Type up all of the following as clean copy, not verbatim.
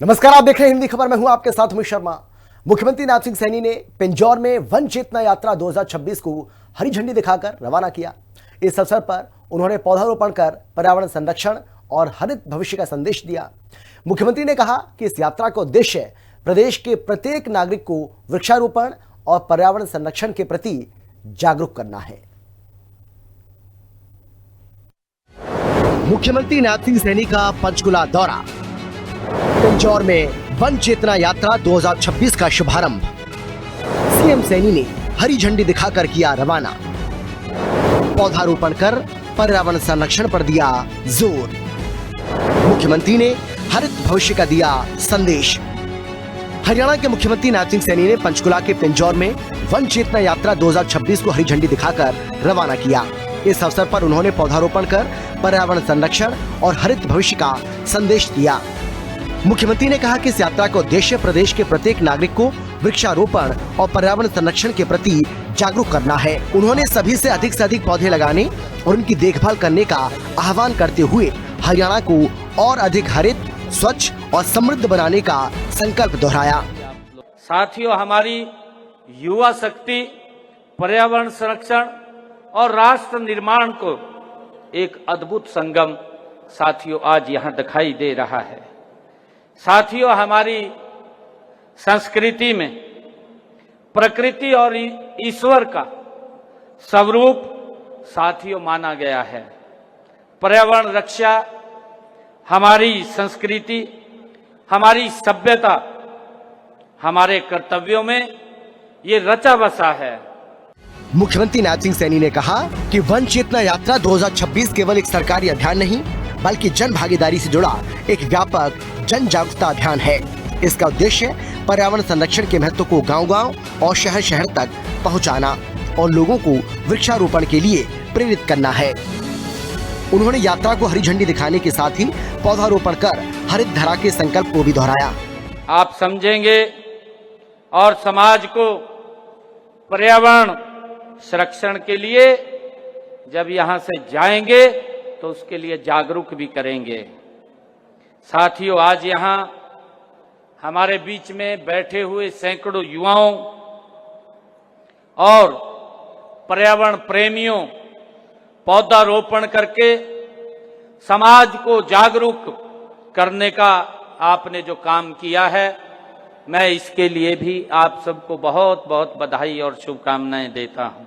नमस्कार, आप देख रहे हैं हिंदी खबर। मैं हूं आपके साथ अमित शर्मा। मुख्यमंत्री नाथ सिंह सैनी ने पिंजौर में वन चेतना यात्रा 2026 को हरी झंडी दिखाकर रवाना किया। इस अवसर पर उन्होंने पौधारोपण कर पर्यावरण संरक्षण और हरित भविष्य का संदेश दिया। मुख्यमंत्री ने कहा कि इस यात्रा का उद्देश्य प्रदेश के प्रत्येक नागरिक को वृक्षारोपण और पर्यावरण संरक्षण के प्रति जागरूक करना है। मुख्यमंत्री नाथ सिंह सैनी का पंचकुला दौरा, पिंजौर में वन चेतना यात्रा 2026 का शुभारंभ। सीएम सैनी ने हरी झंडी दिखाकर किया रवाना। पौधारोपण कर पर्यावरण संरक्षण पर दिया जोर। मुख्यमंत्री ने हरित भविष्य का दिया संदेश। हरियाणा के मुख्यमंत्री नाथ सिंह सैनी ने पंचकुला के पिंजौर में वन चेतना यात्रा 2026 को हरी झंडी दिखाकर रवाना किया। इस अवसर पर उन्होंने पौधारोपण कर पर्यावरण संरक्षण और हरित भविष्य का संदेश दिया। मुख्यमंत्री ने कहा कि इस यात्रा का उद्देश्य प्रदेश के प्रत्येक नागरिक को वृक्षारोपण और पर्यावरण संरक्षण के प्रति जागरूक करना है। उन्होंने सभी से अधिक पौधे लगाने और उनकी देखभाल करने का आह्वान करते हुए हरियाणा को और अधिक हरित, स्वच्छ और समृद्ध बनाने का संकल्प दोहराया। साथियों, हमारी युवा शक्ति पर्यावरण संरक्षण और राष्ट्र निर्माण को एक अद्भुत संगम साथियों आज यहाँ दिखाई दे रहा है। साथियों, हमारी संस्कृति में प्रकृति और ईश्वर का स्वरूप साथियों माना गया है। पर्यावरण रक्षा हमारी संस्कृति, हमारी सभ्यता, हमारे कर्तव्यों में ये रचा बसा है। मुख्यमंत्री नाथ सिंह सैनी ने कहा कि वन चेतना यात्रा 2026 केवल एक सरकारी अभियान नहीं बल्कि जन भागीदारी से जुड़ा एक व्यापक जन जागरूकता अभियान है। इसका उद्देश्य पर्यावरण संरक्षण के महत्व को गांव-गांव और शहर-शहर तक पहुंचाना और लोगों को वृक्षारोपण के लिए प्रेरित करना है। उन्होंने यात्रा को हरी झंडी दिखाने के साथ ही पौधारोपण कर हरित धरा के संकल्प को भी दोहराया। आप समझेंगे और समाज को पर्यावरण संरक्षण के लिए जब यहाँ से जाएंगे तो उसके लिए जागरूक भी करेंगे। साथियों, आज यहाँ हमारे बीच में बैठे हुए सैकड़ों युवाओं और पर्यावरण प्रेमियों पौधारोपण करके समाज को जागरूक करने का आपने जो काम किया है, मैं इसके लिए भी आप सबको बहुत बहुत बधाई और शुभकामनाएं देता हूं।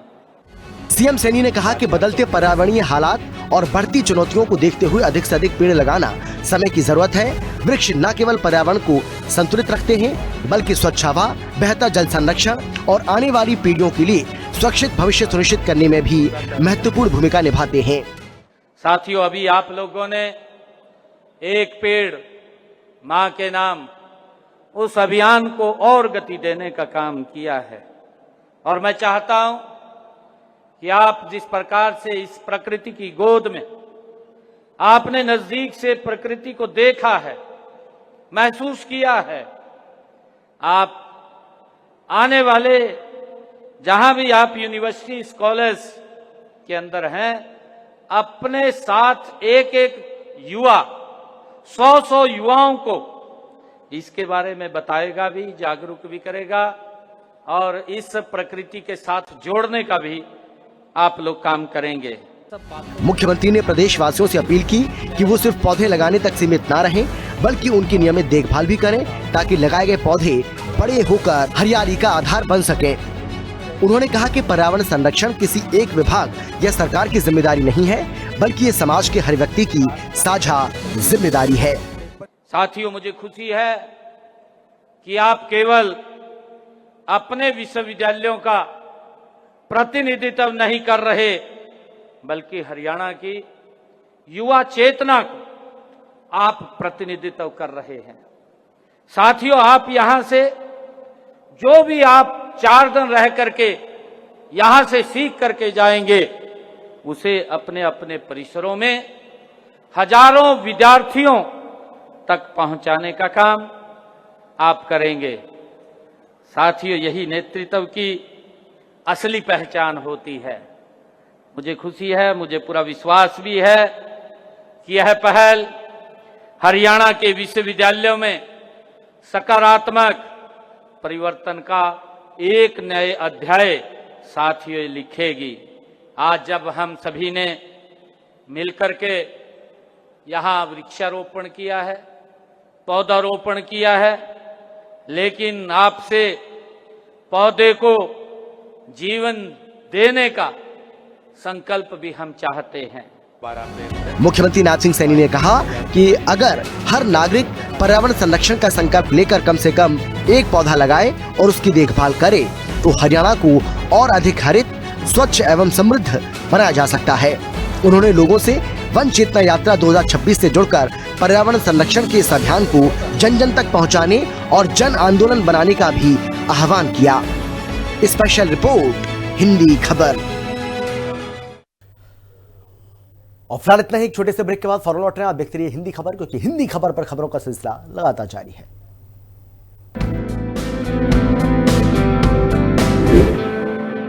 सीएम सैनी ने कहा कि बदलते पर्यावरणीय हालात और बढ़ती चुनौतियों को देखते हुए अधिक से अधिक पेड़ लगाना समय की जरूरत है। वृक्ष न केवल पर्यावरण को संतुलित रखते हैं बल्कि स्वच्छ हवा, बेहतर जल संरक्षण और आने वाली पीढ़ियों के लिए सुरक्षित भविष्य सुनिश्चित करने में भी महत्वपूर्ण भूमिका निभाते हैं। साथियों, अभी आप लोगों ने एक पेड़ माँ के नाम उस अभियान को और गति देने का काम किया है और मैं चाहता हूं कि आप जिस प्रकार से इस प्रकृति की गोद में आपने नजदीक से प्रकृति को देखा है, महसूस किया है, आप आने वाले जहां भी आप यूनिवर्सिटी कॉलेज के अंदर हैं, अपने साथ एक एक युवा 100 युवाओं को इसके बारे में बताएगा भी, जागरूक भी करेगा और इस प्रकृति के साथ जोड़ने का भी आप लोग काम करेंगे। मुख्यमंत्री ने प्रदेशवासियों से अपील की कि वो सिर्फ पौधे लगाने तक सीमित ना रहें बल्कि उनकी नियमित देखभाल भी करें ताकि लगाए गए पौधे बड़े होकर हरियाली का आधार बन सकें। उन्होंने कहा कि पर्यावरण संरक्षण किसी एक विभाग या सरकार की जिम्मेदारी नहीं है बल्कि ये समाज के हर व्यक्ति की साझा जिम्मेदारी है। साथियों, मुझे खुशी है कि आप केवल अपने विश्वविद्यालयों का प्रतिनिधित्व नहीं कर रहे बल्कि हरियाणा की युवा चेतना को आप प्रतिनिधित्व कर रहे हैं। साथियों, आप यहां से जो भी आप 4 दिन रह करके यहां से सीख करके जाएंगे उसे अपने अपने परिसरों में हजारों विद्यार्थियों तक पहुंचाने का काम आप करेंगे। साथियों, यही नेतृत्व की असली पहचान होती है। मुझे खुशी है, मुझे पूरा विश्वास भी है कि यह पहल हरियाणा के विश्वविद्यालयों में सकारात्मक परिवर्तन का एक नए अध्याय साथियों लिखेगी। आज जब हम सभी ने मिलकर के यहाँ वृक्षारोपण किया है, पौधारोपण किया है, लेकिन आपसे पौधे को जीवन देने का संकल्प भी हम चाहते हैं। मुख्यमंत्री नाथ सिंह सैनी ने कहा कि अगर हर नागरिक पर्यावरण संरक्षण का संकल्प लेकर कम से कम एक पौधा लगाए और उसकी देखभाल करे तो हरियाणा को और अधिक हरित, स्वच्छ एवं समृद्ध बनाया जा सकता है। उन्होंने लोगों से वन चेतना यात्रा 2026 से जुड़कर पर्यावरण संरक्षण के इस अभियान को जन जन तक पहुंचाने और जन आंदोलन बनाने का भी आह्वान किया। स्पेशल रिपोर्ट, हिंदी खबर। और फिलहाल इतना ही। एक छोटे से ब्रेक के बाद फौरन लौट रहे हैं। आप देखते रहिए हिंदी खबर, क्योंकि हिंदी खबर पर खबरों का सिलसिला लगातार जारी है।